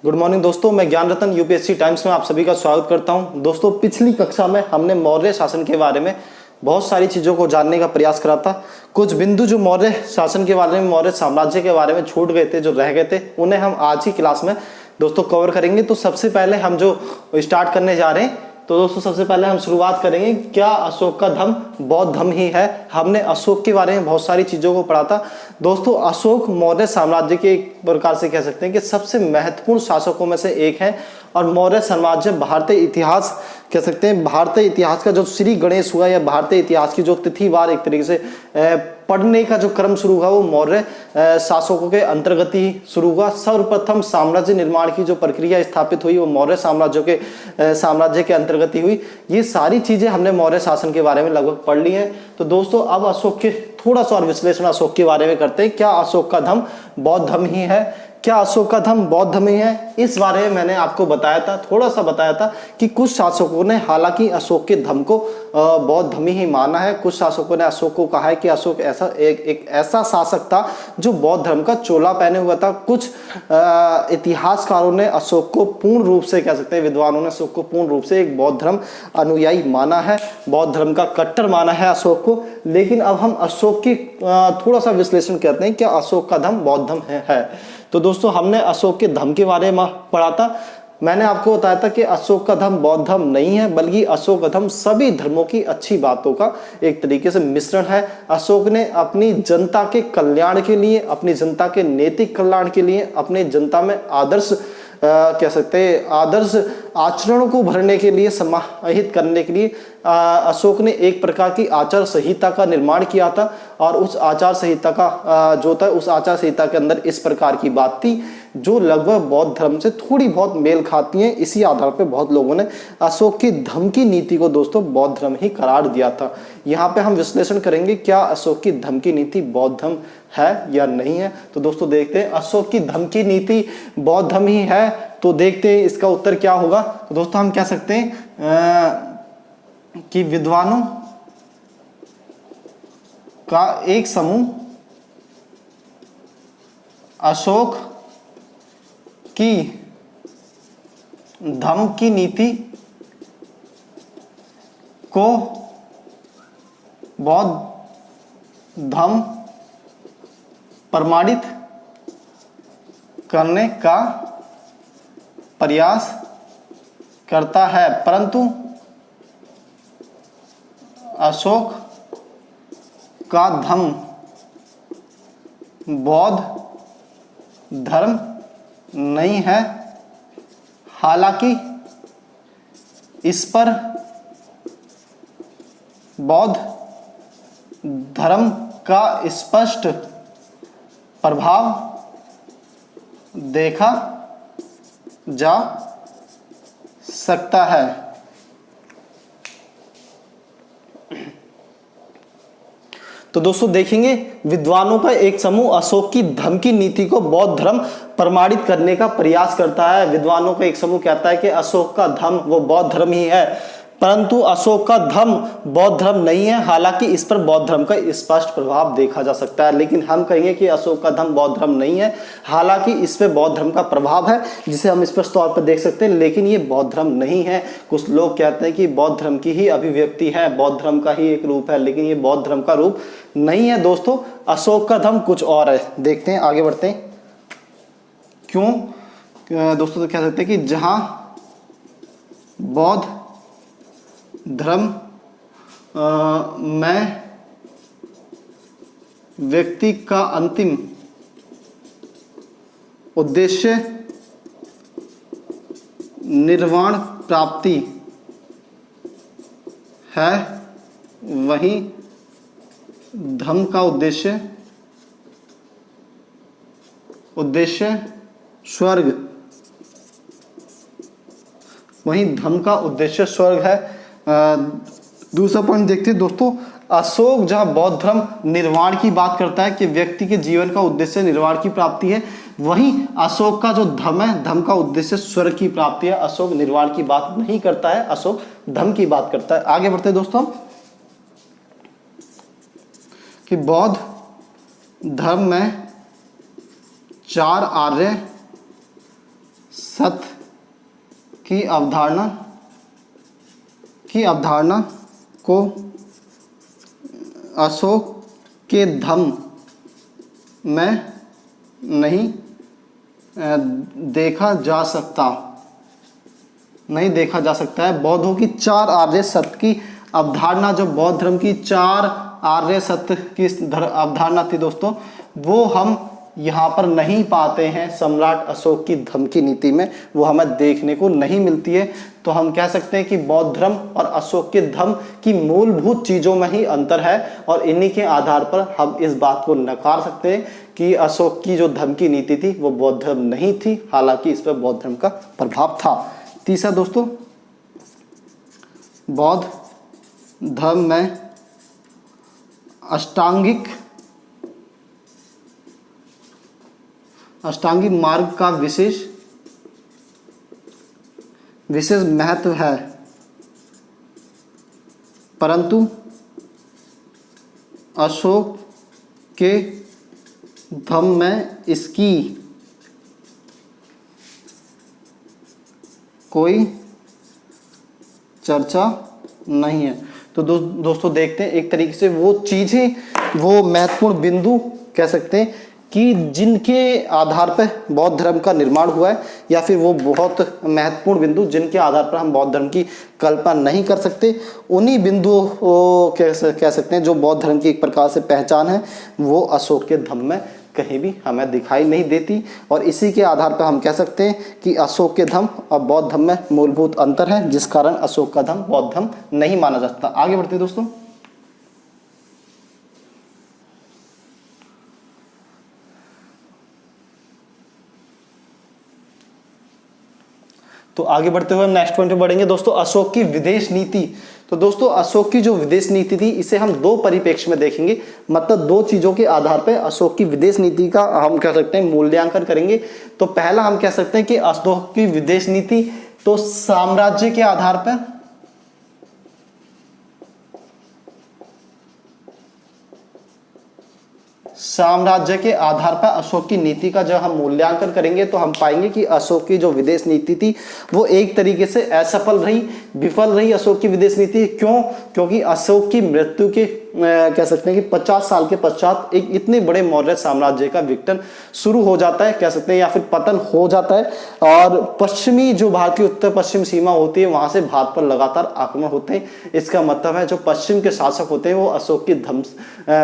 Good morning दोस्तों, मैं ज्ञान रतन यूपीएससी टाइम्स में आप सभी का स्वागत करता हूं। दोस्तों, पिछली कक्षा में हमने मौर्य शासन के बारे में बहुत सारी चीज़ों को जानने का प्रयास करा था। कुछ बिंदु जो मौर्य शासन के बारे में, मौर्य साम्राज्य के बारे में छूट गए थे, जो रह गए थे, उन्हें हम आज की क्लास में दोस्तों कवर करेंगे। तो सबसे पहले हम जो स्टार्ट करने जा रहे हैं, तो दोस्तों सबसे पहले हम शुरुआत करेंगे, क्या अशोक का धर्म बौद्ध धर्म ही है। हमने अशोक के बारे में बहुत सारी चीज़ों को पढ़ा था। दोस्तों, अशोक मौर्य साम्राज्य के एक प्रकार से कह सकते हैं कि सबसे महत्वपूर्ण शासकों में से एक है। और मौर्य साम्राज्य भारतीय इतिहास कह सकते हैं, भारतीय इतिहास का जो श्री गणेश हुआ या भारतीय इतिहास की जो तिथिवार एक तरीके से पढ़ने का जो क्रम शुरू हुआ, वो मौर्य शासकों के अंतर्गत ही शुरू हुआ। सर्वप्रथम साम्राज्य निर्माण की जो प्रक्रिया स्थापित हुई, वो मौर्य साम्राज्य के अंतर्गत ही हुई। ये सारी चीजें हमने मौर्य शासन के बारे में लगभग पढ़ ली हैं। तो दोस्तों, अब अशोक के थोड़ा सा और विश्लेषण अशोक के बारे में करते हैं। क्या अशोक का धर्म बौद्ध धर्म ही है? क्या अशोक का धर्म बौद्ध धर्म ही है? इस बारे में मैंने आपको बताया था, थोड़ा सा बताया था कि कुछ शासकों ने हालांकि अशोक के धर्म को बौद्ध धर्म ही माना है। कुछ शासकों ने अशोक को कहा है कि अशोक ऐसा एक ऐसा शासक था जो बौद्ध धर्म का चोला पहने हुआ था। कुछ इतिहासकारों ने अशोक को पूर्ण रूप से कह सकते हैं, विद्वानों ने अशोक को पूर्ण रूप से एक बौद्ध धर्म अनुयायी माना है, बौद्ध धर्म का कट्टर माना है अशोक को। लेकिन अब हम अशोक की थोड़ा सा विश्लेषण करते हैं, क्या अशोक का धर्म बौद्ध धर्म है। तो दोस्तों, हमने अशोक के धर्म के बारे में पढ़ा था। मैंने आपको बताया था कि अशोक का धर्म बौद्ध धर्म नहीं है, बल्कि अशोक का धर्म सभी धर्मों की अच्छी बातों का एक तरीके से मिश्रण है। अशोक ने अपनी जनता के कल्याण के लिए, अपनी जनता के नैतिक कल्याण के लिए, अपनी जनता में आदर्श कह सकते हैं आदर्श आचरणों को भरने के लिए, समाहित करने के लिए अशोक ने एक प्रकार की आचार संहिता का निर्माण किया था। और उस आचार संहिता का जो था, उस आचार संहिता के अंदर इस प्रकार की बात थी जो लगभग बौद्ध धर्म से थोड़ी बहुत मेल खाती हैं। इसी आधार पर बहुत लोगों ने अशोक की धर्म की नीति को दोस्तों बौद्ध धर्म ही करार दिया था। यहाँ पे हम विश्लेषण करेंगे, क्या अशोक की धर्म की नीति बौद्ध धर्म है या नहीं है। तो दोस्तों देखते हैं, अशोक की धर्म की नीति बौद्ध धर्म ही है। तो देखते हैं इसका उत्तर क्या होगा। तो दोस्तों, हम कह सकते हैं कि विद्वानों का एक समूह अशोक की धर्म की नीति को बौद्ध धर्म प्रमाणित करने का प्रयास करता है, परंतु अशोक का धर्म बौद्ध धर्म नहीं है। हालांकि इस पर बौद्ध धर्म का स्पष्ट प्रभाव देखा जा सकता है। तो दोस्तों देखेंगे, विद्वानों का एक समूह अशोक की धर्म की नीति को बौद्ध धर्म प्रमाणित करने का प्रयास करता है। विद्वानों का एक समूह कहता है कि अशोक का धर्म वो बौद्ध धर्म ही है, परंतु अशोक का धर्म बौद्ध धर्म नहीं है। हालांकि इस पर बौद्ध धर्म का स्पष्ट प्रभाव देखा जा सकता है। लेकिन हम कहेंगे कि अशोक का धर्म बौद्ध धर्म नहीं है, हालांकि इस पर बौद्ध धर्म का प्रभाव है, जिसे हम स्पष्ट तौर पर देख सकते हैं, लेकिन ये बौद्ध धर्म नहीं है। कुछ लोग कहते हैं कि बौद्ध धर्म की ही अभिव्यक्ति है, बौद्ध धर्म का ही एक रूप है, लेकिन ये बौद्ध धर्म का रूप नहीं है। दोस्तों, अशोक का धर्म कुछ और है। देखते हैं, आगे बढ़ते हैं। क्यों दोस्तों, तो कह सकते हैं कि जहां बौद्ध धर्म में व्यक्ति का अंतिम उद्देश्य निर्वाण प्राप्ति है, वहीं धर्म का उद्देश्य स्वर्ग, वहीं धर्म का उद्देश्य स्वर्ग है। दूसरा पॉइंट देखते हैं दोस्तों, अशोक जहां बौद्ध धर्म निर्वाण की बात करता है कि व्यक्ति के जीवन का उद्देश्य निर्वाण की प्राप्ति है, वहीं अशोक का जो धर्म है, धर्म का उद्देश्य स्वर्ग की प्राप्ति है। अशोक निर्वाण की बात नहीं करता है, अशोक धर्म की बात करता है। आगे बढ़ते हैं दोस्तों, कि बौद्ध धर्म में 4 आर्य सत्य की अवधारणा को अशोक के धम्म में नहीं देखा जा सकता है। बौद्धों की चार आर्य सत्य की अवधारणा, जो बौद्ध धर्म की चार आर्य सत्य की अवधारणा थी दोस्तों, वो हम यहाँ पर नहीं पाते हैं सम्राट अशोक की धम्म की नीति में, वो हमें देखने को नहीं मिलती है। तो हम कह सकते हैं कि बौद्ध धर्म और अशोक के धम्म की मूलभूत चीज़ों में ही अंतर है, और इन्हीं के आधार पर हम इस बात को नकार सकते हैं कि अशोक की जो धम्म की नीति थी वो बौद्ध धर्म नहीं थी, हालांकि इस पर बौद्ध धर्म का प्रभाव था। तीसरा दोस्तों, बौद्ध धर्म में अष्टांगिक मार्ग का विशेष महत्व है, परंतु अशोक के धम्म में इसकी कोई चर्चा नहीं है। तो दोस्तों देखते हैं एक तरीके से वो चीज़ें, वो महत्वपूर्ण बिंदु कह सकते हैं कि जिनके आधार पर बौद्ध धर्म का निर्माण हुआ है, या फिर वो बहुत महत्वपूर्ण बिंदु जिनके आधार पर हम बौद्ध धर्म की कल्पना नहीं कर सकते, उन्हीं बिंदुओं को कह सकते हैं जो बौद्ध धर्म की एक प्रकार से पहचान है, वो अशोक के धम्म में कहीं भी हमें दिखाई नहीं देती। और इसी के आधार पर हम कह सकते हैं कि अशोक के धम्म और बौद्ध धम्म में मूलभूत अंतर है, जिस कारण अशोक का धम्म बौद्ध धम्म नहीं माना जाता। आगे बढ़ते हैं दोस्तों। तो आगे बढ़ते हुए हम नेक्स्ट पॉइंट पे बढ़ेंगे दोस्तों, अशोक की विदेश नीति। तो दोस्तों अशोक की जो विदेश नीति थी, इसे हम दो परिप्रेक्ष्य में देखेंगे, मतलब दो चीजों के आधार पर अशोक की विदेश नीति का हम कह सकते हैं मूल्यांकन करेंगे। तो पहला हम कह सकते हैं कि अशोक की विदेश नीति तो साम्राज्य के आधार पर, साम्राज्य के आधार पर अशोक की नीति का जब हम मूल्यांकन करेंगे तो हम पाएंगे कि अशोक की जो विदेश नीति थी वो एक तरीके से असफल रही, विफल रही अशोक की विदेश नीति। क्यों? क्योंकि अशोक की मृत्यु के कह सकते हैं कि 50 साल के पश्चात एक इतने बड़े मौर्य साम्राज्य का विघटन शुरू हो जाता है, कह सकते हैं, या फिर पतन हो जाता है, और पश्चिमी जो भारत की उत्तर पश्चिम सीमा होती है वहां से भारत पर लगातार आक्रमण होते हैं। इसका मतलब है जो पश्चिम के शासक होते हैं वो अशोक की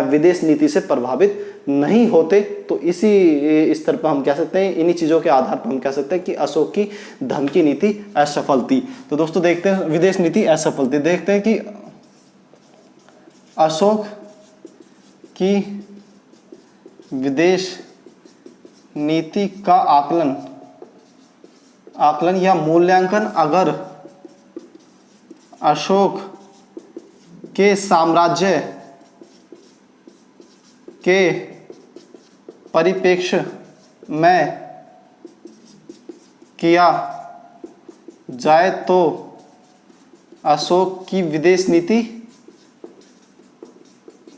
विदेश नीति से प्रभावित नहीं होते। तो इसी स्तर पर हम कह सकते हैं, इन्हीं चीजों के आधार पर हम कह सकते हैं कि अशोक की धम्म की नीति असफल थी। तो दोस्तों देखते हैं विदेश नीति असफल थी। देखते हैं कि अशोक की विदेश नीति का आकलन या मूल्यांकन अगर अशोक के साम्राज्य के परिप्रेक्ष्य में किया जाए तो अशोक की विदेश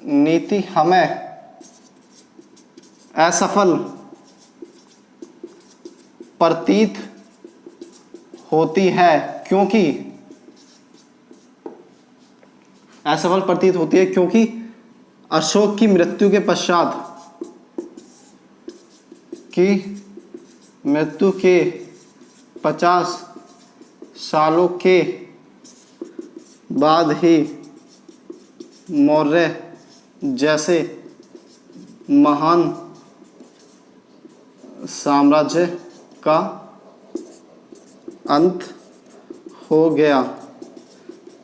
नीति हमें असफल प्रतीत होती है, क्योंकि असफल प्रतीत होती है क्योंकि अशोक की मृत्यु के पश्चात की मृत्यु के 50 सालों के बाद ही मौर्य जैसे महान साम्राज्य का अंत हो गया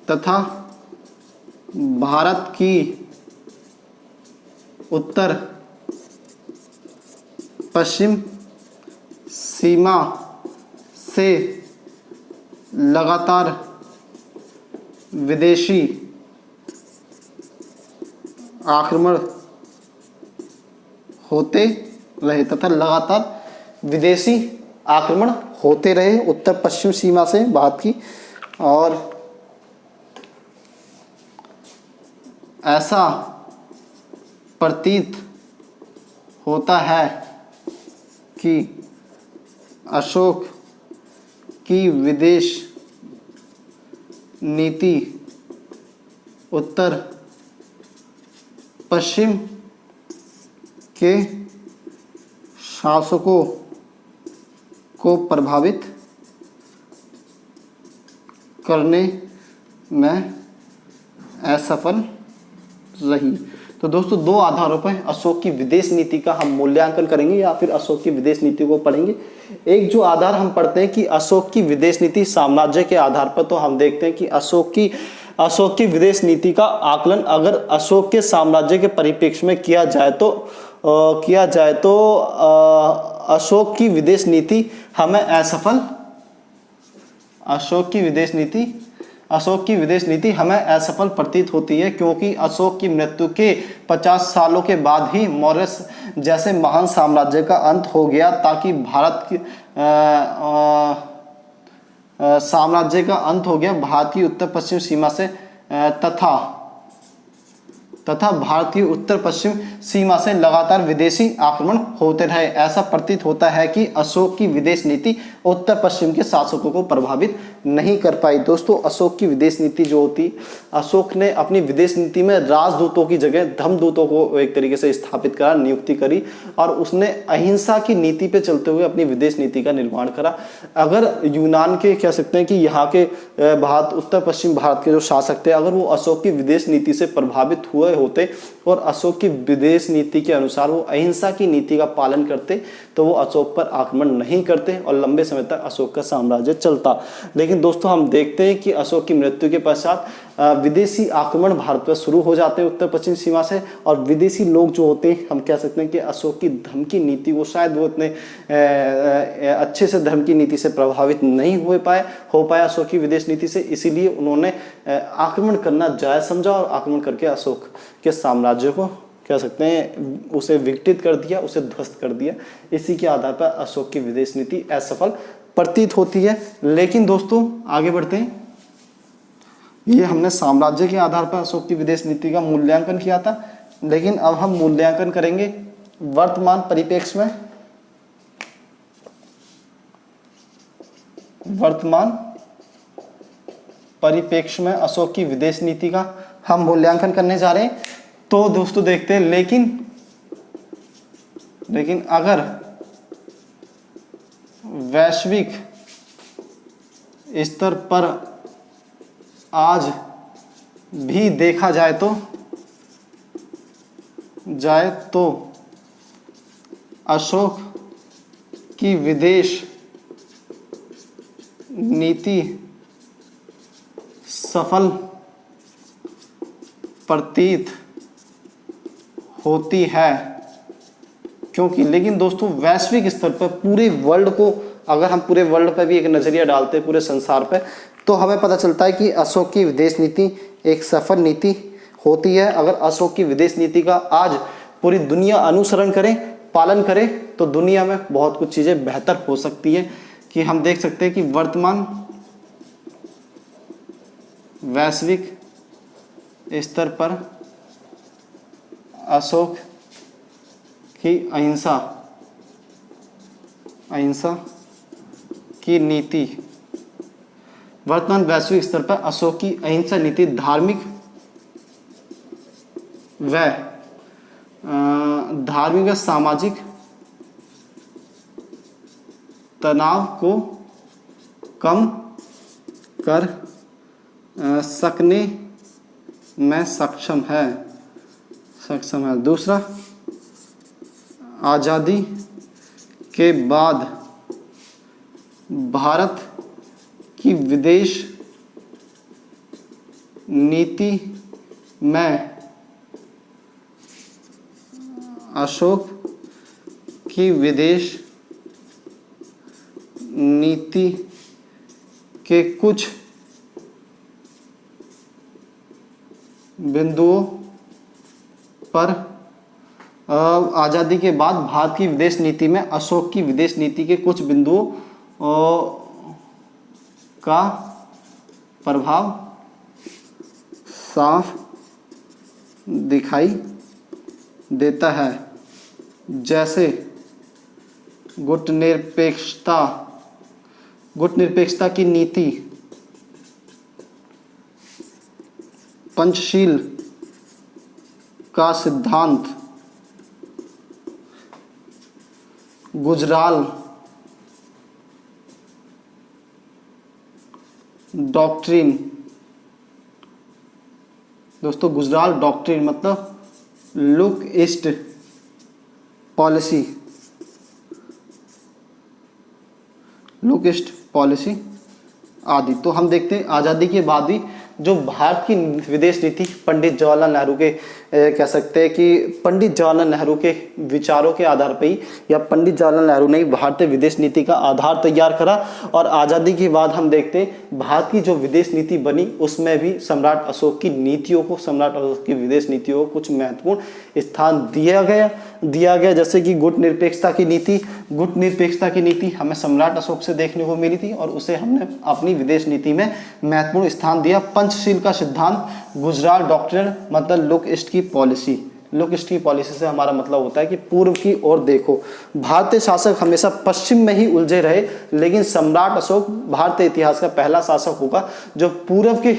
तथा भारत की उत्तर पश्चिम सीमा से लगातार विदेशी आक्रमण होते रहे उत्तर पश्चिम सीमा से भारत की, और ऐसा प्रतीत होता है कि अशोक की विदेश नीति उत्तर पश्चिम के शासकों को प्रभावित करने में असफल रही। तो दोस्तों दो आधारों पर अशोक की विदेश नीति का हम मूल्यांकन करेंगे या फिर अशोक की विदेश नीति को पढ़ेंगे। एक जो आधार हम पढ़ते हैं कि अशोक की विदेश नीति साम्राज्य के आधार पर, तो हम देखते हैं कि अशोक की विदेश नीति का आकलन अगर अशोक के साम्राज्य के परिप्रेक्ष्य में किया जाए तो अशोक की विदेश नीति हमें हमें असफल प्रतीत होती है, क्योंकि अशोक की मृत्यु के 50 सालों के बाद ही मौर्य जैसे महान साम्राज्य का अंत हो गया, ताकि भारत की साम्राज्य का अंत हो गया भारत की उत्तर पश्चिम सीमा से तथा भारत की उत्तर पश्चिम सीमा से लगातार विदेशी आक्रमण होते रहे। ऐसा प्रतीत होता है कि अशोक की विदेश नीति उत्तर पश्चिम के शासकों को प्रभावित नहीं कर पाई। दोस्तों अशोक की विदेश नीति जो होती, अशोक ने अपनी विदेश नीति में राजदूतों की जगह धर्मदूतों को एक तरीके से स्थापित करा, नियुक्ति करी, और उसने अहिंसा की नीति पे चलते हुए अपनी विदेश नीति का निर्माण करा। अगर यूनान के कह सकते हैं कि यहाँ के भारत उत्तर पश्चिम भारत के जो शासक थे, अगर वो अशोक की विदेश नीति से प्रभावित हुए होते और अशोक की विदेश नीति के अनुसार वो अहिंसा की नीति का पालन करते, तो वो अशोक पर आक्रमण नहीं करते और लंबे समय तक अशोक का साम्राज्य चलता। लेकिन दोस्तों हम देखते हैं कि अशोक की मृत्यु के पश्चात विदेशी आक्रमण भारत पर शुरू हो जाते हैं उत्तर पश्चिम सीमा से, और विदेशी लोग जो होते हैं, हम कह सकते हैं कि अशोक की धर्म की नीति को शायद वो इतने अच्छे से धर्म की नीति से प्रभावित नहीं हो पाया अशोक की विदेश नीति से, इसीलिए उन्होंने आक्रमण करना जायज समझा और आक्रमण करके अशोक के साम्राज्य को कह सकते हैं उसे विघटित कर दिया, उसे ध्वस्त कर दिया। इसी के आधार पर अशोक की विदेश नीति असफल प्रतीत होती है। लेकिन दोस्तों आगे बढ़ते हैं, ये हमने साम्राज्य के आधार पर अशोक की विदेश नीति का मूल्यांकन किया था, लेकिन अब हम मूल्यांकन करेंगे वर्तमान परिप्रेक्ष्य में। वर्तमान परिप्रेक्ष्य में अशोक की विदेश नीति का हम मूल्यांकन करने जा रहे हैं। तो दोस्तों देखते हैं, लेकिन अगर वैश्विक स्तर पर आज भी देखा जाए तो अशोक की विदेश नीति सफल प्रतीत होती है, क्योंकि लेकिन दोस्तों वैश्विक स्तर पर पूरे वर्ल्ड को, अगर हम पूरे वर्ल्ड पर भी एक नज़रिया डालते हैं पूरे संसार पर, तो हमें पता चलता है कि अशोक की विदेश नीति एक सफल नीति होती है। अगर अशोक की विदेश नीति का आज पूरी दुनिया अनुसरण करे, पालन करे, तो दुनिया में बहुत कुछ चीज़ें बेहतर हो सकती है। कि हम देख सकते हैं कि वर्तमान वैश्विक स्तर पर अशोक की अहिंसा की नीति, वर्तमान वैश्विक स्तर पर अशोक की अहिंसा नीति धार्मिक व सामाजिक तनाव को कम कर सकने में सक्षम है। दूसरा, आज़ादी के बाद भारत की विदेश नीति में अशोक की विदेश नीति के कुछ बिंदुओं पर आज़ादी के बाद भारत की विदेश नीति में अशोक की विदेश नीति के कुछ बिंदुओं का प्रभाव साफ दिखाई देता है, जैसे गुटनिरपेक्षता, गुटनिरपेक्षता की नीति, पंचशील का सिद्धांत, गुजराल डॉक्ट्रिन। दोस्तों गुजराल डॉक्ट्रिन मतलब look east policy, look east policy आदि। तो हम देखते हैं आज़ादी के बाद भी जो भारत की विदेश नीति पंडित जवाहरलाल नेहरू के कह सकते हैं कि पंडित जवाहरलाल नेहरू के विचारों के आधार पर ही, या पंडित जवाहरलाल नेहरू ने भारतीय विदेश नीति का आधार तैयार करा। और आज़ादी के बाद हम देखते हैं भारत की जो विदेश नीति बनी उसमें भी सम्राट अशोक की नीतियों को, सम्राट अशोक की विदेश नीतियों को कुछ महत्वपूर्ण स्थान दिया गया। जैसे कि गुटनिरपेक्षता की नीति, गुटनिरपेक्षता की नीति हमें सम्राट अशोक से देखने को मिली थी और उसे हमने अपनी विदेश नीति में महत्वपूर्ण स्थान दिया। पंचशील का सिद्धांत, गुजराल डॉक्ट्रिन मतलब लुक ईस्ट की पॉलिसी। लुक ईस्ट की पॉलिसी से हमारा मतलब होता है कि पूर्व की ओर देखो। भारतीय शासक हमेशा पश्चिम में ही उलझे रहे, लेकिन सम्राट अशोक भारतीय इतिहास का पहला शासक होगा जो पूर्व के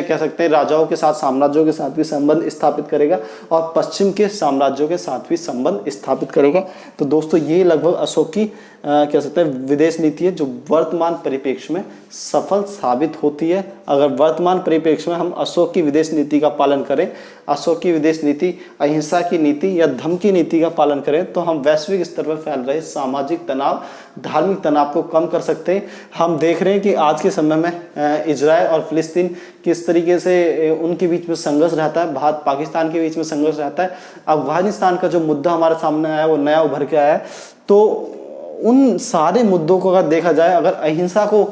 कह सकते हैं राजाओं के साथ, साम्राज्यों के साथ भी संबंध स्थापित करेगा और पश्चिम के साम्राज्यों के साथ भी संबंध स्थापित करेगा। तो दोस्तों ये लगभग अशोक की कह सकते हैं विदेश नीति है जो वर्तमान परिप्रेक्ष्य में सफल साबित होती है। अगर वर्तमान परिप्रेक्ष्य में हम अशोक की विदेश नीति का पालन करें, अशोक की विदेश नीति अहिंसा की नीति या धमकी नीति का पालन करें, तो हम वैश्विक स्तर पर फैल रहे सामाजिक तनाव, धार्मिक तनाव को कम कर सकते हैं। हम देख रहे हैं कि आज के समय में इजराइल और फिलिस्तीन किस तरीके से उनके बीच में संघर्ष रहता है, भारत पाकिस्तान के बीच में संघर्ष रहता है। अफगानिस्तान का जो मुद्दा हमारे सामने आया वो नया उभर के आया है। तो उन सारे मुद्दों को अगर देखा जाए, अगर अहिंसा को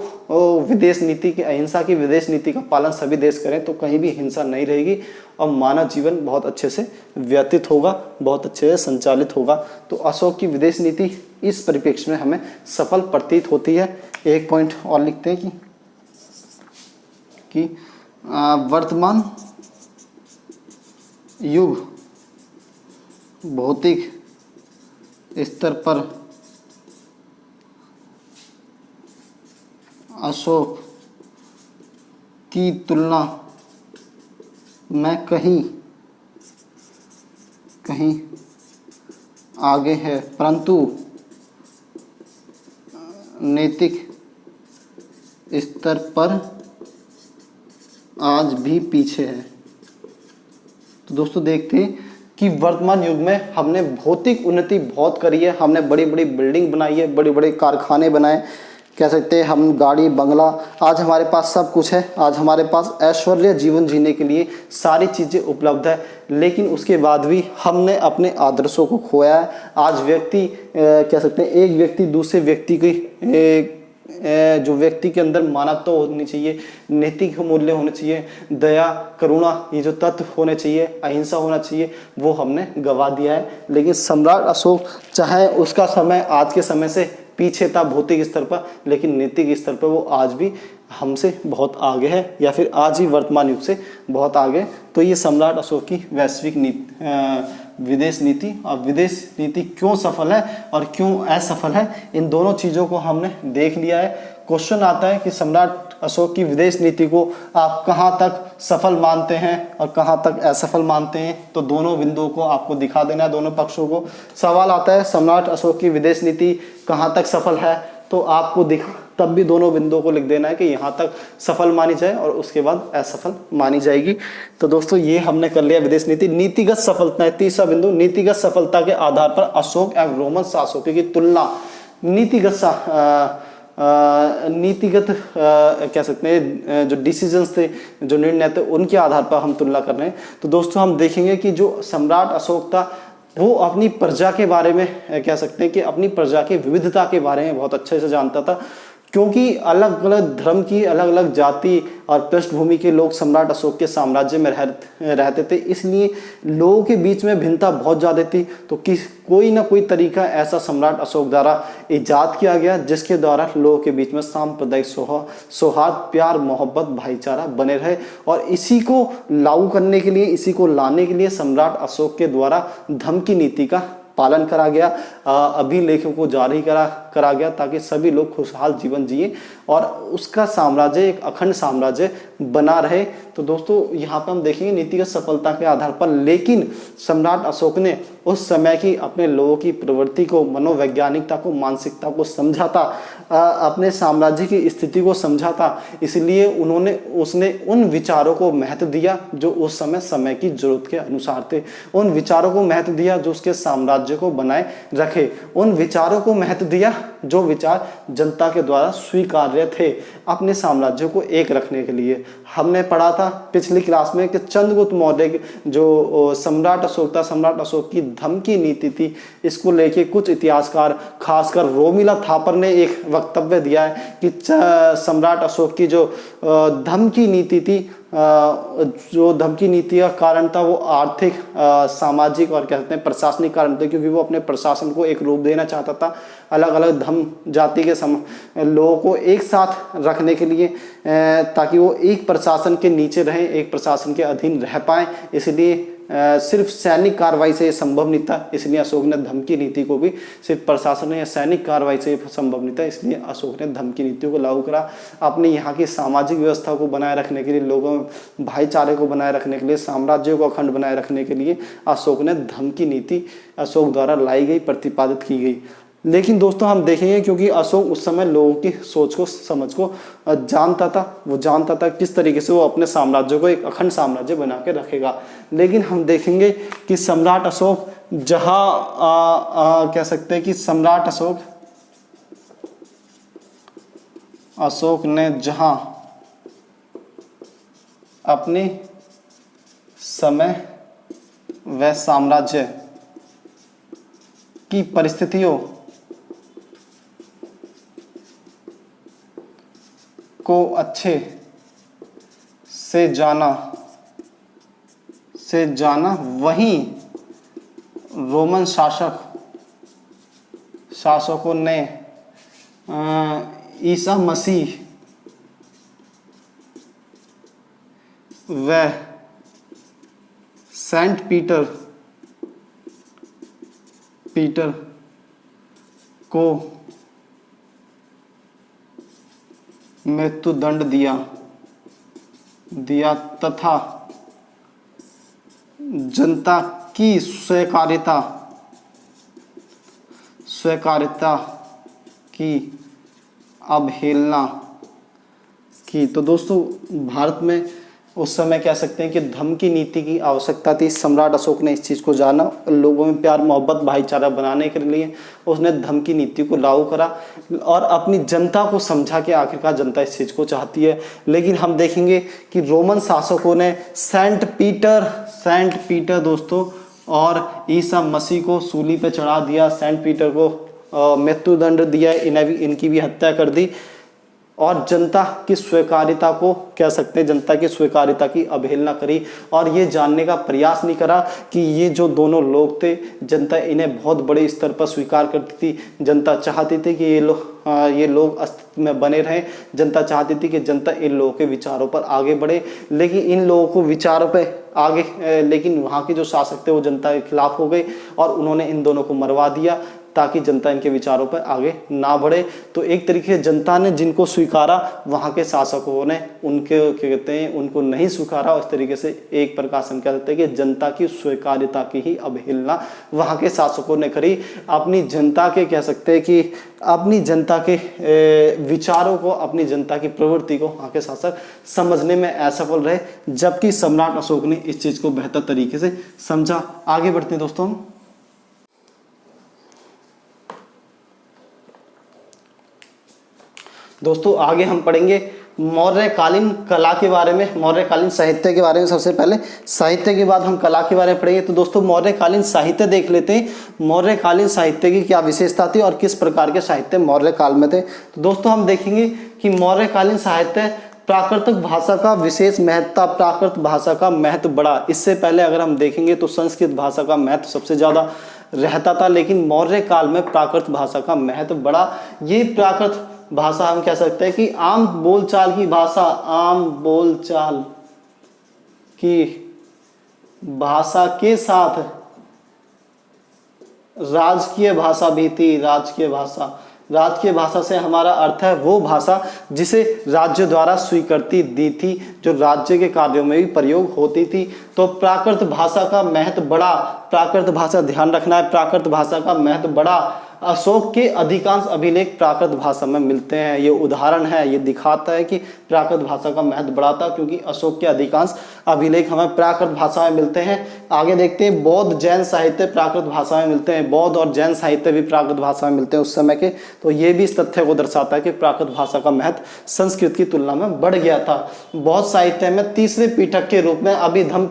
विदेश नीति की, अहिंसा की विदेश नीति का पालन सभी देश करें तो कहीं भी हिंसा नहीं रहेगी और मानव जीवन बहुत अच्छे से व्यतीत होगा, बहुत अच्छे से संचालित होगा। तो अशोक की विदेश नीति इस परिप्रेक्ष्य में हमें सफल प्रतीत होती है। एक पॉइंट और लिखते हैं कि वर्तमान युग भौतिक स्तर पर अशोक की तुलना में कहीं आगे है, परंतु नैतिक स्तर पर आज भी पीछे है। तो दोस्तों देखते हैं कि वर्तमान युग में हमने भौतिक उन्नति बहुत करी है, हमने बड़ी बड़ी बिल्डिंग बनाई है, बड़े बड़े कारखाने बनाए, कह सकते हैं हम गाड़ी बंगला, आज हमारे पास सब कुछ है, आज हमारे पास ऐश्वर्य जीवन जीने के लिए सारी चीज़ें उपलब्ध है, लेकिन उसके बाद भी हमने अपने आदर्शों को खोया है। आज व्यक्ति कह सकते हैं एक व्यक्ति दूसरे व्यक्ति की जो व्यक्ति के अंदर मानवता होनी चाहिए, नैतिक मूल्य होने चाहिए, दया करुणा, ये जो तत्व होने चाहिए, अहिंसा होना चाहिए, वो हमने गवा दिया है। लेकिन सम्राट अशोक चाहे उसका समय आज के समय से पीछे था भौतिक स्तर पर, लेकिन नैतिक स्तर पर वो आज भी हमसे बहुत आगे है, या फिर आज ही वर्तमान युग से बहुत आगे। तो ये सम्राट अशोक की वैश्विक विदेश नीति, और विदेश नीति क्यों सफल है और क्यों असफल है, इन दोनों चीज़ों को हमने देख लिया है। क्वेश्चन आता है कि सम्राट अशोक की विदेश नीति को आप कहाँ तक सफल मानते हैं और कहाँ तक असफल मानते हैं, तो दोनों बिंदुओं को आपको दिखा देना है, दोनों पक्षों को। सवाल आता है सम्राट अशोक की विदेश नीति कहाँ तक सफल है, तो आपको तब भी दोनों बिंदुओं को लिख देना है कि यहाँ तक सफल मानी जाए और उसके बाद असफल मानी जाएगी। तो दोस्तों ये हमने कर लिया विदेश नीति। नीतिगत सफलता, तीसरा बिंदु, नीतिगत सफलता के आधार पर अशोक एवं रोमन शासकों की तुलना। नीतिगत कह सकते हैं जो डिसीजंस थे, जो निर्णय थे, उनके आधार पर हम तुलना कर रहे हैं। तो दोस्तों हम देखेंगे कि जो सम्राट अशोक था वो अपनी प्रजा के बारे में कह सकते हैं कि अपनी प्रजा की विविधता के बारे में बहुत अच्छे से जानता था, क्योंकि अलग अलग धर्म की, अलग अलग जाति और पृष्ठभूमि के लोग सम्राट अशोक के साम्राज्य में रहते थे, इसलिए लोगों के बीच में भिन्नता बहुत ज़्यादा थी। तो कोई ना कोई तरीका ऐसा सम्राट अशोक द्वारा ईजाद किया गया जिसके द्वारा लोगों के बीच में सांप्रदायिक सौहार्द, प्यार, मोहब्बत, भाईचारा बने रहे। और इसी को लागू करने के लिए, इसी को लाने के लिए सम्राट अशोक के द्वारा धमकी नीति का पालन करा गया, अभिलेखों को जारी करा गया ताकि सभी लोग खुशहाल जीवन जिए और उसका साम्राज्य एक अखंड साम्राज्य बना रहे। तो दोस्तों यहाँ पर हम देखेंगे नीतिगत सफलता के आधार पर, लेकिन सम्राट अशोक ने उस समय की अपने लोगों की प्रवृत्ति को, मनोवैज्ञानिकता को, मानसिकता को समझा था, अपने साम्राज्य की स्थिति को समझा था, इसलिए उसने उन विचारों को महत्व दिया जो उस समय की जरूरत के अनुसार थे, उन विचारों को महत्व दिया जो उसके साम्राज्य को बनाए रखे, उन विचारों को महत्व दिया जो विचार जनता के द्वारा स्वीकार्य थे अपने साम्राज्य को एक रखने के लिए। हमने पढ़ा था पिछली क्लास में कि चंद्रगुप्त मौर्य जो सम्राट अशोक था, सम्राट अशोक की धमकी नीति थी, इसको लेके कुछ इतिहासकार खासकर रोमिला थापर ने एक वक्तव्य दिया है कि सम्राट अशोक की जो धमकी नीति थी, जो धमकी नीति का कारण था वो आर्थिक, सामाजिक और कहते हैं प्रशासनिक कारण थे, क्योंकि वो अपने प्रशासन को एक रूप देना चाहता था, अलग अलग धर्म जाति के लोगों को एक साथ रखने के लिए, ताकि वो एक प्रशासन के नीचे रहें, एक प्रशासन के अधीन रह पाए। इसलिए सिर्फ सैनिक कार्रवाई से ये संभव नहीं था, इसलिए अशोक ने धमकी नीति को भी सिर्फ प्रशासन या सैनिक कार्रवाई से संभव नहीं था, इसलिए अशोक ने धमकी नीतियों को लागू करा। अपने यहाँ की सामाजिक व्यवस्था को बनाए रखने के लिए, लोगों में भाईचारे को बनाए रखने के लिए, साम्राज्य को अखंड बनाए रखने के लिए अशोक ने धमकी नीति अशोक द्वारा लाई गई, प्रतिपादित की गई। लेकिन दोस्तों हम देखेंगे क्योंकि अशोक उस समय लोगों की सोच को, समझ को जानता था, वो जानता था किस तरीके से वो अपने साम्राज्य को एक अखंड साम्राज्य बना के रखेगा। लेकिन हम देखेंगे कि सम्राट अशोक जहाँ कह सकते हैं कि सम्राट अशोक ने जहाँ अपने समय व साम्राज्य की परिस्थितियों को अच्छे से जाना वहीं रोमन शासकों ने ईसा मसीह व सेंट पीटर को मृत्युदंड दिया तथा जनता की स्वीकार्यता की अवहेलना की। तो दोस्तों भारत में उस समय कह सकते हैं कि धमकी नीति की आवश्यकता थी। सम्राट अशोक ने इस चीज़ को जाना, लोगों में प्यार मोहब्बत भाईचारा बनाने के लिए उसने धमकी नीति को लागू करा और अपनी जनता को समझा कि आखिरकार जनता इस चीज़ को चाहती है। लेकिन हम देखेंगे कि रोमन शासकों ने सेंट पीटर दोस्तों और ईसा मसीह को सूली पे चढ़ा दिया, सेंट पीटर को मृत्युदंड दिया, इनकी भी हत्या कर दी और जनता की स्वीकार्यता को कह सकते हैं, जनता की स्वीकार्यता की अवहेलना करी और ये जानने का प्रयास नहीं करा कि ये जो दोनों लोग थे, जनता इन्हें बहुत बड़े स्तर पर स्वीकार करती थी। जनता चाहती थी कि ये लोग अस्तित्व में बने रहें। जनता चाहती थी कि जनता इन लोगों के विचारों पर आगे बढ़े, लेकिन इन लोगों को विचारों पर आगे लेकिन वहाँ के जो शासक थे वो जनता के खिलाफ हो गए और उन्होंने इन दोनों को मरवा दिया ताकि जनता इनके विचारों पर आगे ना बढ़े। तो एक तरीके से जनता ने जिनको स्वीकारा, वहाँ के शासकों ने उनके कहते हैं उनको नहीं स्वीकारा। उस तरीके से एक प्रकार से हम कह सकते हैं कि जनता की स्वीकार्यता की ही अवहेलना वहाँ के शासकों ने करी। अपनी जनता के कह सकते हैं कि अपनी जनता के विचारों को, अपनी जनता की प्रवृत्ति को वहाँ के शासक समझने में असफल रहे, जबकि सम्राट अशोक ने इस चीज़ को बेहतर तरीके से समझा। आगे बढ़ते हैं दोस्तों। दोस्तों आगे हम पढ़ेंगे मौर्यकालीन कला के बारे में, मौर्यकालीन साहित्य के बारे में। सबसे पहले साहित्य के बाद हम कला के बारे में पढ़ेंगे। तो दोस्तों मौर्यकालीन साहित्य देख लेते हैं। मौर्यकालीन साहित्य की क्या विशेषता थी और किस प्रकार के साहित्य मौर्य काल में थे। तो दोस्तों हम देखेंगे कि मौर्यकालीन साहित्य प्राकृतिक भाषा का विशेष महत्व, प्राकृत भाषा का महत्व बढ़ा। इससे पहले अगर हम देखेंगे तो संस्कृत भाषा का महत्व सबसे ज़्यादा रहता था, लेकिन मौर्य काल में प्राकृत भाषा का महत्व बढ़ा। ये प्राकृत भाषा हम कह सकते हैं कि आम बोलचाल की भाषा, आम बोलचाल की भाषा के साथ राजकीय भाषा भी थी। राजकीय भाषा, राजकीय भाषा से हमारा अर्थ है वो भाषा जिसे राज्य द्वारा स्वीकृति दी थी, जो राज्य के कार्यों में भी प्रयोग होती थी। तो प्राकृत भाषा का महत्व बड़ा, प्राकृत भाषा ध्यान रखना है, प्राकृत भाषा का महत्व बड़ा। अशोक के अधिकांश अभिलेख प्राकृत भाषा में मिलते हैं। ये उदाहरण है, ये दिखाता है कि प्राकृत भाषा का महत्व बड़ा था, क्योंकि अशोक के अधिकांश अभिलेख हमें प्राकृत भाषा में मिलते हैं। आगे देखते हैं, बौद्ध जैन साहित्य प्राकृत भाषा में मिलते हैं। बौद्ध और जैन साहित्य भी प्राकृत भाषा में मिलते हैं उस समय के। तो ये भी इस तथ्य को दर्शाता है कि प्राकृत भाषा का महत्व संस्कृत की तुलना में बढ़ गया था। बौद्ध साहित्य में तीसरे पीठक के रूप में अभिधम्म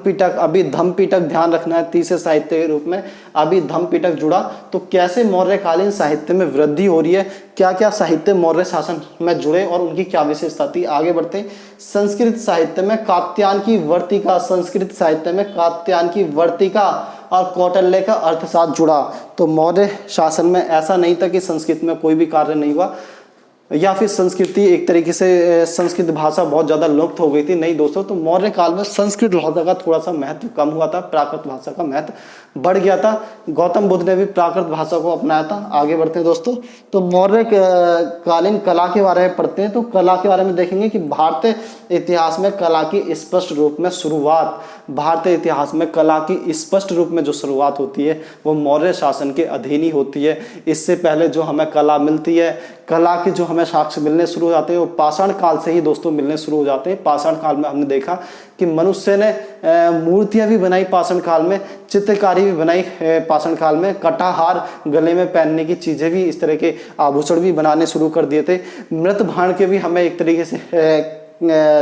पीठक ध्यान रखना है, तीसरे साहित्य के रूप में अभिधम्म पीठक जुड़ा। तो कैसे मौर्यकालीन साहित्य में वृद्धि हो रही है, क्या क्या साहित्य मौर्य शासन में जुड़े और उनकी क्या विशेषता थी। आगे बढ़ते हैं, संस्कृत साहित्य में कात्यायन की वर्तिका, संस्कृत साहित्य में कात्यायन की वर्तिका और कौटिल्य का अर्थशास्त्र जुड़ा। तो मौर्य शासन में ऐसा नहीं था कि संस्कृत में कोई भी कार्य नहीं हुआ या फिर संस्कृति एक तरीके से संस्कृत भाषा बहुत ज़्यादा लुप्त हो गई थी। नहीं दोस्तों, तो मौर्य काल में संस्कृत भाषा का थोड़ा सा महत्व कम हुआ था, प्राकृत भाषा का महत्व बढ़ गया था। गौतम बुद्ध ने भी प्राकृत भाषा को अपनाया था। आगे बढ़ते हैं दोस्तों, तो मौर्य कालीन कला के बारे में पढ़ते हैं। तो कला के बारे में देखेंगे कि भारतीय इतिहास में कला की स्पष्ट रूप में शुरुआत, भारतीय इतिहास में कला की स्पष्ट रूप में जो शुरुआत होती है वो मौर्य शासन के अधीन ही होती है। इससे पहले जो हमें कला मिलती है, कला के जो हमें साक्ष्य मिलने शुरू हो जाते हैं वो पाषाण काल से ही दोस्तों मिलने शुरू हो जाते हैं। पाषाण काल में हमने देखा कि मनुष्य ने मूर्तियां भी बनाई, पाषाण काल में चित्रकारी भी बनाई, पाषाण काल में कटाहार, गले में पहनने की चीजें भी, इस तरह के आभूषण भी बनाने शुरू कर दिए थे। मृत भाण के भी हमें एक तरीके से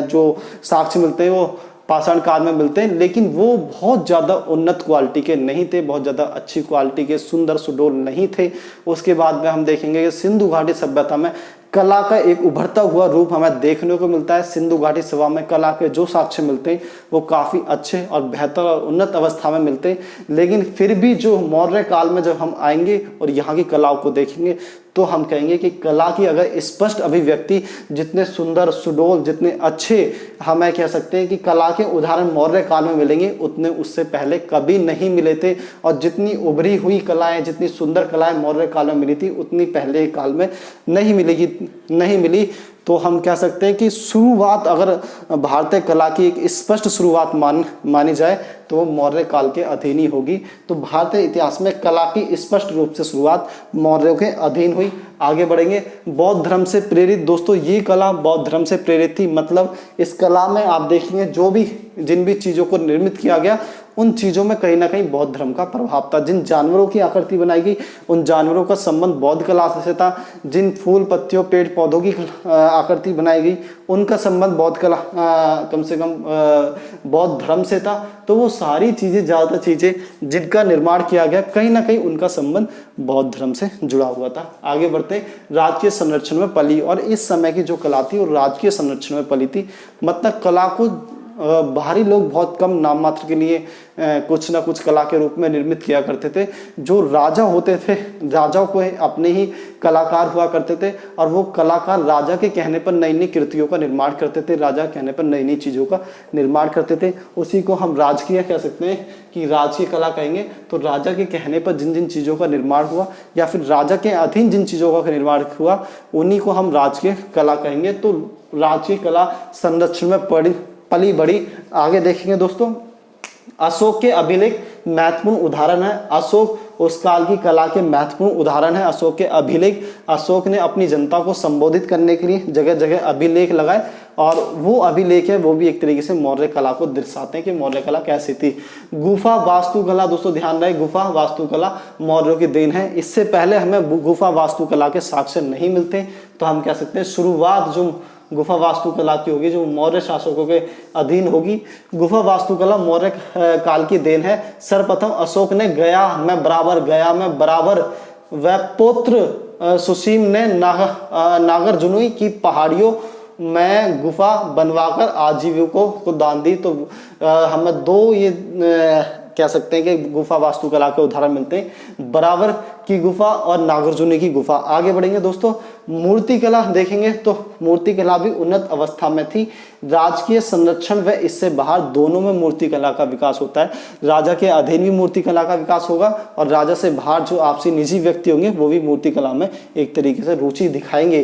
जो साक्ष्य मिलते हैं वो पाषाण काल में मिलते हैं, लेकिन वो बहुत ज़्यादा उन्नत क्वालिटी के नहीं थे, बहुत ज़्यादा अच्छी क्वालिटी के, सुंदर सुडोल नहीं थे। उसके बाद में हम देखेंगे कि सिंधु घाटी सभ्यता में कला का एक उभरता हुआ रूप हमें देखने को मिलता है। सिंधु घाटी सभा में कला के जो साक्ष्य मिलते हैं वो काफ़ी अच्छे और बेहतर और उन्नत अवस्था में मिलते हैं। लेकिन फिर भी जो मौर्य काल में जब हम आएंगे और यहाँ की कलाओं को देखेंगे तो हम कहेंगे कि कला की अगर स्पष्ट अभिव्यक्ति, जितने सुंदर सुडोल, जितने अच्छे, हमें कह सकते हैं कि कला के उदाहरण मौर्य काल में मिलेंगे उतने उससे पहले कभी नहीं मिले थे। और जितनी उभरी हुई कलाएं, जितनी सुंदर कलाएं मौर्य काल में मिली थी उतनी पहले काल में नहीं मिली। तो हम कह सकते हैं कि शुरुआत अगर भारतीय कला की एक स्पष्ट शुरुआत मानी जाए तो वो मौर्य काल के अधीन ही होगी। तो भारतीय इतिहास में कला की स्पष्ट रूप से शुरुआत मौर्यों के अधीन हुई। आगे बढ़ेंगे, बौद्ध धर्म से प्रेरित, दोस्तों ये कला बौद्ध धर्म से प्रेरित थी। मतलब इस कला में आप देखेंगे जिन भी चीज़ों को निर्मित किया गया उन चीज़ों में कहीं ना कहीं बौद्ध धर्म का प्रभाव था। जिन जानवरों की आकृति बनाई गई उन जानवरों का संबंध बौद्ध कला से था। जिन फूल पत्तियों पेड़ पौधों की आकृति बनाई गई उनका संबंध बौद्ध कला कम से कम बौद्ध धर्म से था। तो वो सारी चीज़ें, ज़्यादातर चीज़ें जिनका निर्माण किया गया कहीं ना कहीं उनका संबंध बौद्ध धर्म से जुड़ा हुआ था। आगे बढ़ते, राजकीय संरक्षण में पली, और इस समय की जो कला थी वो राजकीय संरक्षण में पली थी। मतलब कला को बाहरी लोग बहुत कम नाम मात्र के लिए कुछ ना कुछ कला के रूप में निर्मित किया करते थे। जो राजा होते थे, राजाओं को अपने ही कलाकार हुआ करते थे और वो कलाकार राजा के कहने पर नई नई कृतियों का निर्माण करते थे, राजा कहने पर नई नई चीज़ों का निर्माण करते थे। उसी को हम राजकीय कह सकते हैं कि राजकीय कला कहेंगे। तो राजा के कहने पर जिन जिन चीज़ों का निर्माण हुआ या फिर राजा के अधीन जिन चीज़ों का निर्माण हुआ उन्हीं को हम राजकीय कला कहेंगे। तो राजकीय कला संरक्षण में पली बड़ी। आगे देखेंगे दोस्तों, अशोक के अभिलेख महत्वपूर्ण उदाहरण है। अशोक उस काल की कला के महत्वपूर्ण उदाहरण है। अशोक के अभिलेख, अशोक ने अपनी जनता को संबोधित करने के लिए जगह जगह अभिलेख लगाए और वो अभिलेख है वो भी एक तरीके से मौर्य कला को दर्शाते हैं कि मौर्य कला कैसी थी। गुफा वास्तुकला, दोस्तों ध्यान रहे, गुफा वास्तुकला मौर्यों की देन है। इससे पहले हमें गुफा वास्तुकला के साक्ष्य नहीं मिलते। तो हम कह सकते हैं शुरुआत जो गुफा वास्तुकला की होगी जो मौर्य शासकों के अधीन होगी। गुफा वास्तुकला मौर्य काल की देन है। सर्वप्रथम अशोक ने गया में बराबर व पौत्र सुसीम ने नागार्जुनी की पहाड़ियों में गुफा बनवाकर आजीविकों को दान दी। तो हमें दो ये कह सकते हैं कि गुफा वास्तुकला के उदाहरण मिलते हैं, बराबर की गुफा और नागार्जुनी की गुफा। आगे बढ़ेंगे दोस्तों, मूर्तिकला देखेंगे तो मूर्तिकला भी उन्नत अवस्था में थी। राजकीय संरक्षण व इससे बाहर दोनों में मूर्तिकला का विकास होता है। राजा के अधीन भी मूर्तिकला का विकास होगा और राजा से बाहर जो आपसी निजी व्यक्ति होंगे वो भी मूर्तिकला में एक तरीके से रुचि दिखाएंगे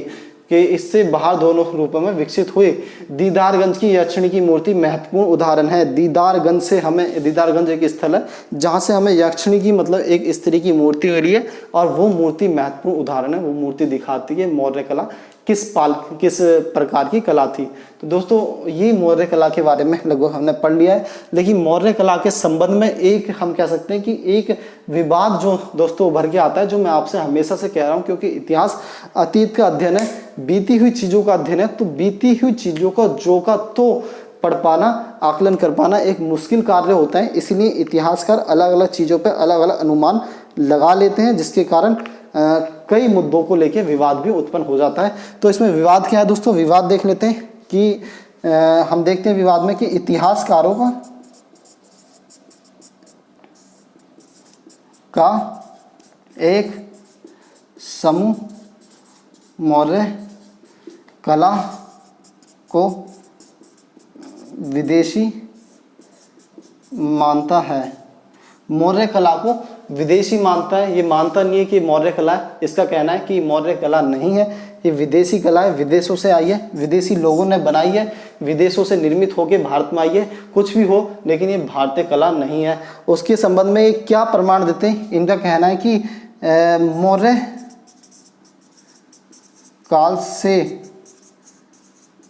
कि इससे बाहर दोनों रूपों में विकसित हुए। दीदारगंज की यक्षिणी की मूर्ति महत्वपूर्ण उदाहरण है। दीदारगंज एक स्थल है जहाँ से हमें यक्षिणी की मतलब एक स्त्री की मूर्ति मिली है और वो मूर्ति महत्वपूर्ण उदाहरण है। वो मूर्ति दिखाती है मौर्य कला किस प्रकार की कला थी। तो दोस्तों ये मौर्य कला के बारे में लगभग हमने पढ़ लिया है, लेकिन मौर्य कला के संबंध में एक हम कह सकते हैं कि एक विवाद जो दोस्तों उभर के आता है, जो मैं आपसे हमेशा से कह रहा हूँ, क्योंकि इतिहास अतीत का अध्ययन है, बीती हुई चीज़ों का अध्ययन है। तो बीती हुई चीज़ों का जो का तो पढ़ पाना, आकलन कर पाना एक मुश्किल कार्य होता है। इसलिए इतिहासकार अलग अलग चीज़ों पर अलग अलग अनुमान लगा लेते हैं, जिसके कारण कई मुद्दों को लेकर विवाद भी उत्पन्न हो जाता है। तो इसमें विवाद क्या है दोस्तों, विवाद देख लेते हैं कि हम देखते हैं विवाद में कि इतिहासकारों का एक समूह मौर्य कला को विदेशी मानता है। मौर्य कला को विदेशी मानता है, ये मानता नहीं है कि मौर्य कला है। इसका कहना है कि मौर्य कला नहीं है, ये विदेशी कला है, विदेशों से आई है, विदेशी लोगों ने बनाई है, विदेशों से निर्मित होकर भारत में आई है। कुछ भी हो, लेकिन ये भारतीय कला नहीं है। उसके संबंध में क्या प्रमाण देते हैं, इनका कहना है कि मौर्य काल से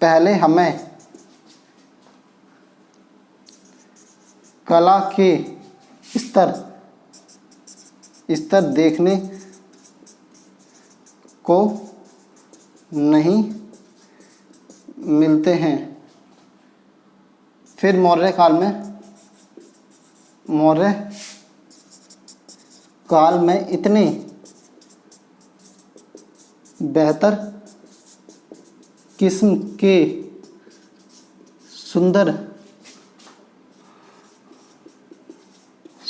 पहले हमें कला के स्तर देखने को नहीं मिलते हैं। फिर मौर्य काल में इतने बेहतर किस्म के सुंदर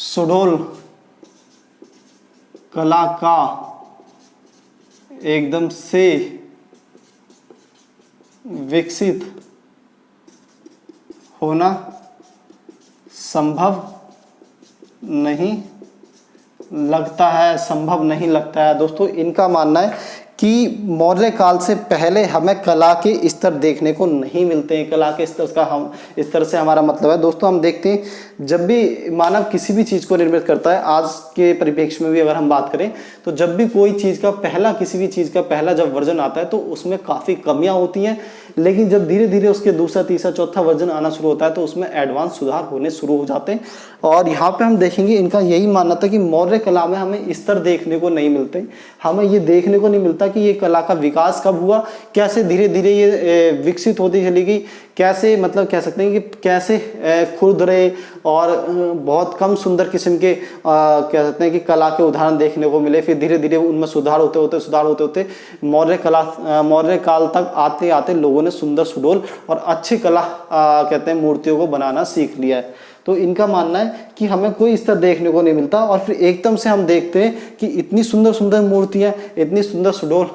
सुडोल कला का एकदम से विकसित होना संभव नहीं लगता है। दोस्तों इनका मानना है कि मौर्य काल से पहले हमें कला के स्तर देखने को नहीं मिलते हैं। कला के स्तर से हमारा मतलब है दोस्तों, हम देखते हैं जब भी मानव किसी भी चीज़ को निर्मित करता है, आज के परिप्रेक्ष्य में भी अगर हम बात करें तो जब भी कोई चीज़ का पहला किसी भी चीज़ का पहला जब वर्जन आता है तो उसमें काफ़ी कमियां होती हैं, लेकिन जब धीरे धीरे उसके दूसरा तीसरा चौथा वर्जन आना शुरू होता है तो उसमें एडवांस सुधार होने शुरू हो जाते हैं। और यहाँ पे हम देखेंगे इनका यही मानना था कि मौर्य कला में हमें स्तर देखने को नहीं मिलते। हमें ये देखने को नहीं मिलता कि ये कला का विकास कब हुआ, कैसे धीरे धीरे ये विकसित होती चली गई, कैसे मतलब कह सकते हैं कि कैसे खुरदरे और बहुत कम सुंदर किस्म के कह सकते हैं कि कला के उदाहरण देखने को मिले। फिर धीरे धीरे उनमें सुधार होते होते मौर्य काल तक आते आते लोगों ने सुंदर सुडोल और अच्छी कला कहते हैं मूर्तियों को बनाना सीख लिया है। तो इनका मानना है कि हमें कोई स्तर देखने को नहीं मिलता और फिर एकदम से हम देखते हैं कि इतनी सुंदर सुंदर मूर्तियां, इतनी सुंदर सुडोल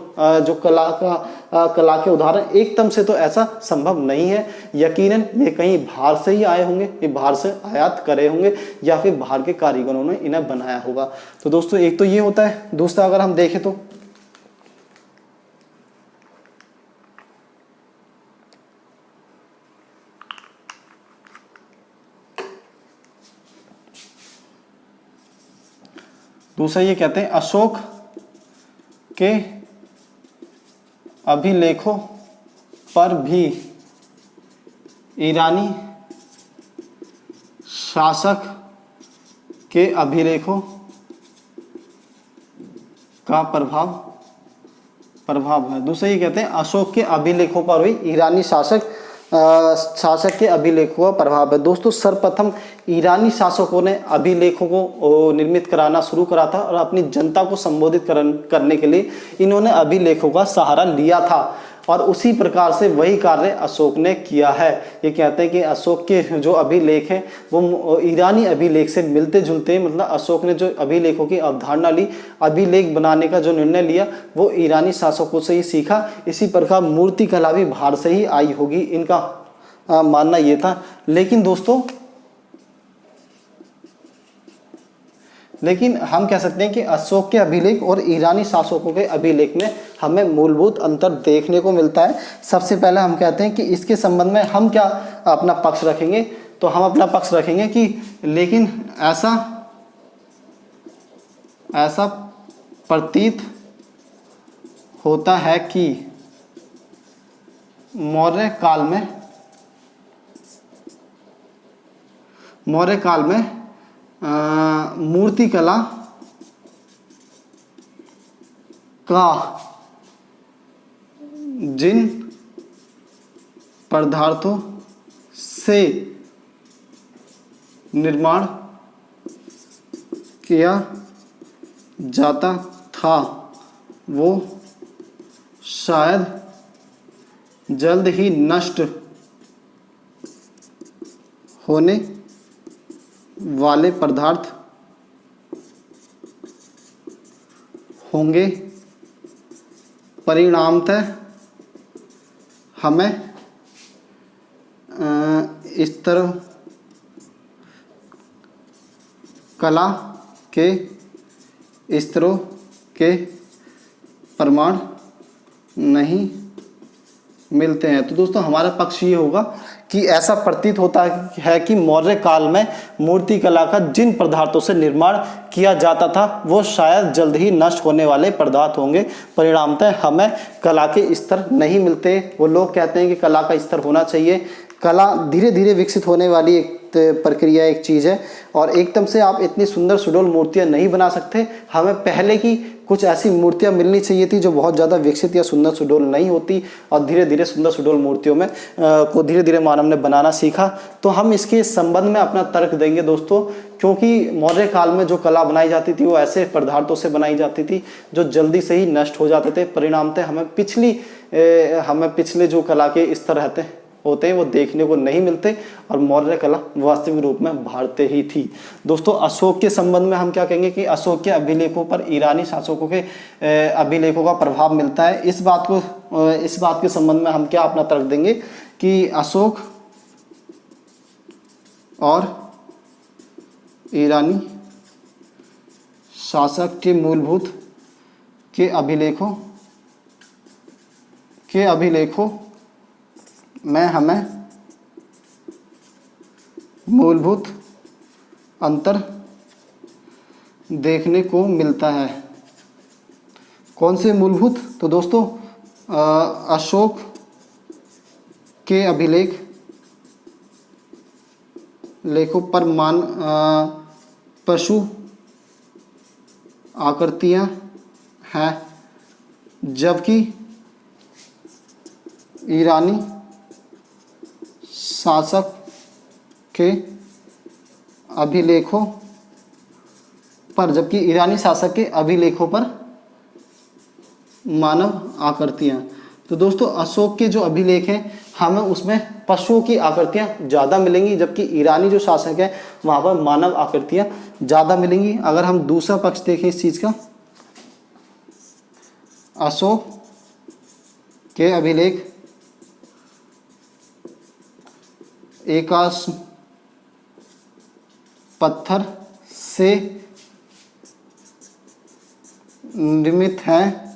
जो कला के उदाहरण, एकदम से तो ऐसा संभव नहीं है। यकीनन ये कहीं बाहर से ही आए होंगे, ये बाहर से आयात करे होंगे या फिर बाहर के कारीगरों ने इन्हें बनाया होगा। तो दोस्तों एक तो ये होता है। दूसरा अगर हम देखें तो दूसरा ये कहते हैं अशोक के अभिलेखों पर भी ईरानी शासक के अभिलेखों का प्रभाव है। दूसरा ये कहते हैं अशोक के अभिलेखों पर भी ईरानी शासक के अभिलेखों का प्रभाव है। दोस्तों सर्वप्रथम ईरानी शासकों ने अभिलेखों को निर्मित कराना शुरू करा था और अपनी जनता को संबोधित करने के लिए इन्होंने अभिलेखों का सहारा लिया था। और उसी प्रकार से वही कार्य अशोक ने किया है। ये कहते हैं कि अशोक के जो अभिलेख हैं वो ईरानी अभिलेख से मिलते जुलते हैं, मतलब अशोक ने जो अभिलेखों की अवधारणा ली, अभिलेख बनाने का जो निर्णय लिया वो ईरानी शासकों से ही सीखा। इसी प्रकार मूर्ति कला भी बाहर से ही आई होगी, इनका मानना ये था। लेकिन हम कह सकते हैं कि अशोक के अभिलेख और ईरानी शासकों के अभिलेख में हमें मूलभूत अंतर देखने को मिलता है। सबसे पहले हम कहते हैं कि इसके संबंध में हम क्या अपना पक्ष रखेंगे, तो हम अपना पक्ष रखेंगे कि लेकिन ऐसा प्रतीत होता है कि मौर्य काल में मूर्ति कला का जिन पदार्थों से निर्माण किया जाता था वो शायद जल्द ही नष्ट होने वाले पदार्थ होंगे। परिणामतः हमें इस तरह कला के स्तरों के प्रमाण नहीं मिलते हैं। तो दोस्तों हमारा पक्ष ये होगा कि ऐसा प्रतीत होता है कि मौर्य काल में मूर्ति कला का जिन पदार्थों से निर्माण किया जाता था वो शायद जल्द ही नष्ट होने वाले पदार्थ होंगे। परिणामतः हमें कला के स्तर नहीं मिलते। वो लोग कहते हैं कि कला का स्तर होना चाहिए। कला धीरे धीरे विकसित होने वाली एक प्रक्रिया, एक चीज़ है, और एकदम से आप इतनी सुंदर सुडौल मूर्तियाँ नहीं बना सकते। हमें पहले की कुछ ऐसी मूर्तियाँ मिलनी चाहिए थी जो बहुत ज़्यादा विकसित या सुंदर सुडौल नहीं होती, और धीरे धीरे सुंदर सुडौल मूर्तियों में को धीरे धीरे मानव ने बनाना सीखा। तो हम इसके संबंध में अपना तर्क देंगे दोस्तों, क्योंकि मौर्य काल में जो कला बनाई जाती थी वो ऐसे पदार्थों से बनाई जाती थी जो जल्दी से ही नष्ट हो जाते थे। परिणामतः हमें पिछले जो कला के स्तर होते हैं वो देखने को नहीं मिलते, और मौर्य कला वास्तविक रूप में भारतीय ही थी। दोस्तों अशोक के संबंध में हम क्या कहेंगे कि अशोक के अभिलेखों पर ईरानी शासकों के अभिलेखों का प्रभाव मिलता है। इस बात के संबंध में हम क्या अपना तर्क देंगे कि अशोक और ईरानी शासक के मूलभूत के अभिलेखों में हमें मूलभूत अंतर देखने को मिलता है। कौन से मूलभूत? तो दोस्तों अशोक के लेखों पर पशु आकृतियां हैं, जबकि ईरानी शासक के अभिलेखों पर मानव आकृतियां। तो दोस्तों अशोक के जो अभिलेख हैं हमें उसमें पशुओं की आकृतियां ज़्यादा मिलेंगी, जबकि ईरानी जो शासक है वहाँ पर मानव आकृतियां ज़्यादा मिलेंगी। अगर हम दूसरा पक्ष देखें इस चीज़ का, अशोक के अभिलेख एकाश्म पत्थर से निर्मित हैं,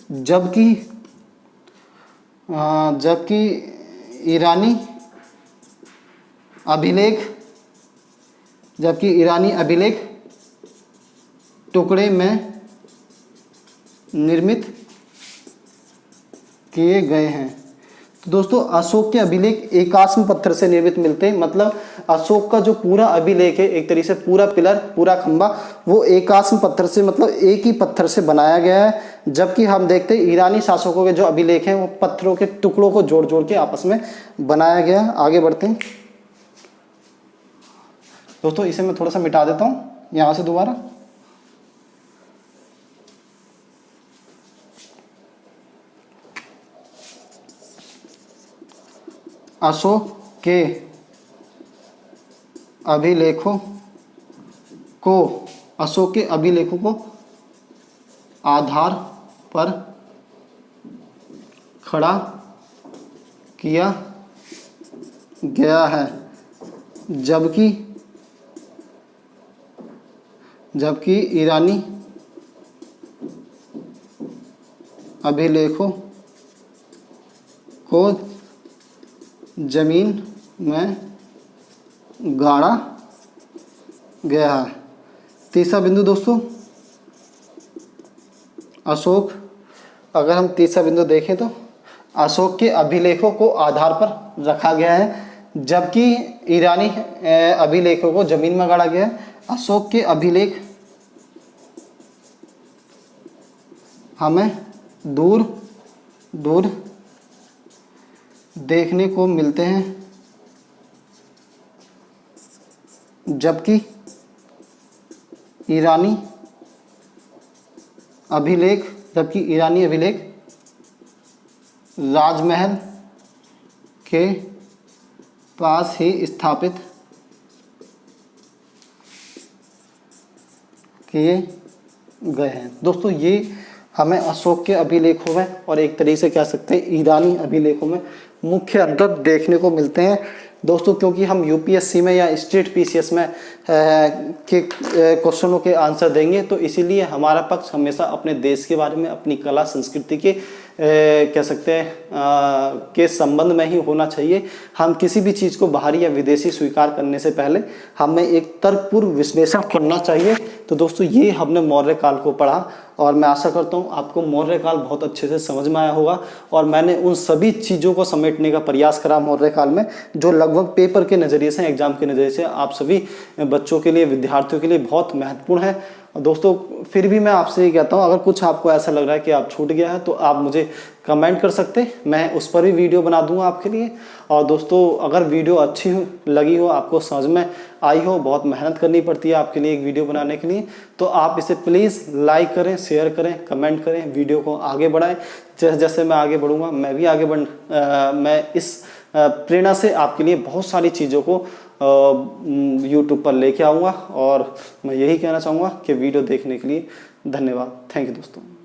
जबकि ईरानी अभिलेख टुकड़े में निर्मित किए गए हैं। तो दोस्तों अशोक के अभिलेख एकाश्म पत्थर से निर्मित मिलते हैं, मतलब अशोक का जो पूरा अभिलेख है, एक तरीके से पूरा पिलर, पूरा खंबा, वो एकाश्म पत्थर से, मतलब एक ही पत्थर से बनाया गया है। जबकि हम देखते हैं ईरानी शासकों के जो अभिलेख हैं वो पत्थरों के टुकड़ों को जोड़ जोड़ के आपस में बनाया गया। आगे बढ़ते हैं दोस्तों, इसे मैं थोड़ा सा मिटा देता हूँ यहाँ से दोबारा। अशोक के अभिलेखों को आधार पर खड़ा किया गया है, जबकि ईरानी अभिलेखों को जमीन में गाड़ा गया है। तीसरा बिंदु दोस्तों, अशोक, अगर हम तीसरा बिंदु देखें तो अशोक के अभिलेखों को आधार पर रखा गया है, जबकि ईरानी अभिलेखों को जमीन में गाड़ा गया है। अशोक के अभिलेख हमें दूर दूर देखने को मिलते हैं, जबकि ईरानी अभिलेख राजमहल के पास ही स्थापित किए गए हैं। दोस्तों ये हमें अशोक के अभिलेखों में और एक तरीके से कह सकते हैं ईरानी अभिलेखों में मुख्य अंतर देखने को मिलते हैं दोस्तों, क्योंकि हम यूपीएससी में या स्टेट पीसीएस में के क्वेश्चनों के आंसर देंगे, तो इसीलिए हमारा पक्ष हमेशा अपने देश के बारे में, अपनी कला संस्कृति के कह सकते हैं के संबंध में ही होना चाहिए। हम किसी भी चीज़ को बाहरी या विदेशी स्वीकार करने से पहले हमें एक तर्कपूर्ण विश्लेषण करना चाहिए। तो दोस्तों ये हमने मौर्य काल को पढ़ा और मैं आशा करता हूँ आपको मौर्य काल बहुत अच्छे से समझ में आया होगा और मैंने उन सभी चीज़ों को समेटने का प्रयास करा मौर्य काल में जो लगभग पेपर के नज़रिए से, एग्जाम के नज़रिए से आप सभी बच्चों के लिए, विद्यार्थियों के लिए बहुत महत्वपूर्ण है। दोस्तों फिर भी मैं आपसे ये कहता हूँ, अगर कुछ आपको ऐसा लग रहा है कि आप छूट गया है तो आप मुझे कमेंट कर सकते हैं, मैं उस पर भी वीडियो बना दूंगा आपके लिए। और दोस्तों अगर वीडियो अच्छी लगी हो, आपको समझ में आई हो, बहुत मेहनत करनी पड़ती है आपके लिए एक वीडियो बनाने के लिए, तो आप इसे प्लीज़ लाइक करें, शेयर करें, कमेंट करें, वीडियो को आगे बढ़ाएं। जैसे जैसे मैं आगे बढ़ूँगा मैं भी आगे मैं इस प्रेरणा से आपके लिए बहुत सारी चीज़ों को यूट्यूब पर लेके आऊँगा। और मैं यही कहना चाहूँगा कि वीडियो देखने के लिए धन्यवाद। थैंक यू दोस्तों।